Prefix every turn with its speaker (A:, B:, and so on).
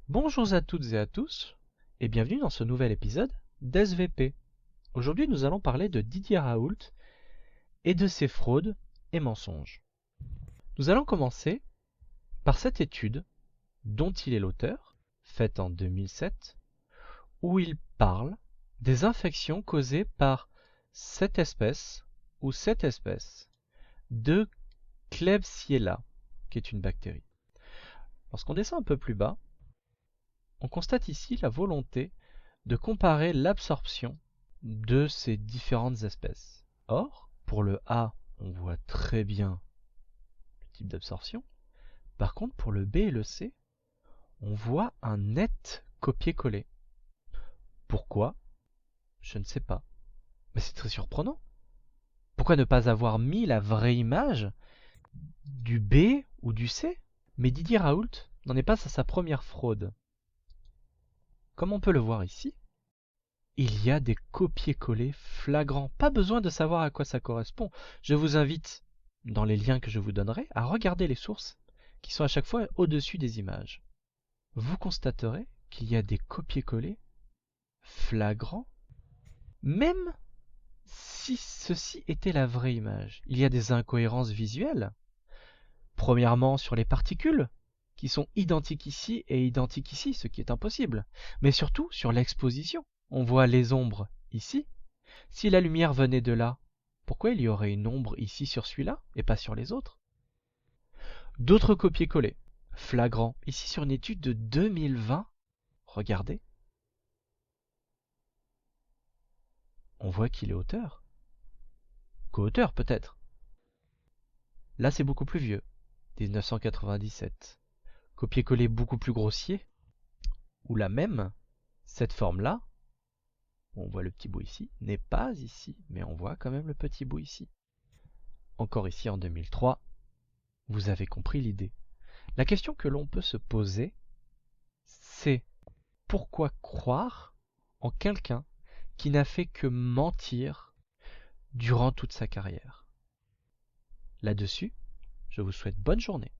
A: Bonjour à toutes et à tous, et bienvenue dans ce nouvel épisode d'SVP. Aujourd'hui, nous allons parler de Didier Raoult et de ses fraudes et mensonges. Nous allons commencer par cette étude dont il est l'auteur, faite en 2007, où il parle des infections causées par cette espèce de Klebsiella, qui est une bactérie. Lorsqu'on descend un peu plus bas, on constate ici la volonté de comparer l'absorption de ces différentes espèces. Or, pour le A, on voit très bien le type d'absorption. Par contre, pour le B et le C, on voit un net copier-coller. Pourquoi? Je ne sais pas. Mais c'est très surprenant. Pourquoi ne pas avoir mis la vraie image du B ou du C? Mais Didier Raoult n'en est pas à sa première fraude. Comme on peut le voir ici, il y a des copier-coller flagrants. Pas besoin de savoir à quoi ça correspond. Je vous invite, dans les liens que je vous donnerai, à regarder les sources qui sont à chaque fois au-dessus des images. Vous constaterez qu'il y a des copier-coller flagrants, même si ceci était la vraie image. Il y a des incohérences visuelles. Premièrement, sur les particules, qui sont identiques ici et identiques ici, ce qui est impossible. Mais surtout sur l'exposition. On voit les ombres ici. Si la lumière venait de là, pourquoi il y aurait une ombre ici sur celui-là et pas sur les autres? D'autres copier-coller, flagrants, ici sur une étude de 2020. Regardez. On voit qu'il est auteur. Co-auteur peut-être. Là c'est beaucoup plus vieux, 1997. Copier-coller beaucoup plus grossier. Ou la même, cette forme-là, on voit le petit bout ici, n'est pas ici, mais on voit quand même le petit bout ici. Encore ici en 2003, vous avez compris l'idée. La question que l'on peut se poser, c'est pourquoi croire en quelqu'un qui n'a fait que mentir durant toute sa carrière? Là-dessus, je vous souhaite bonne journée.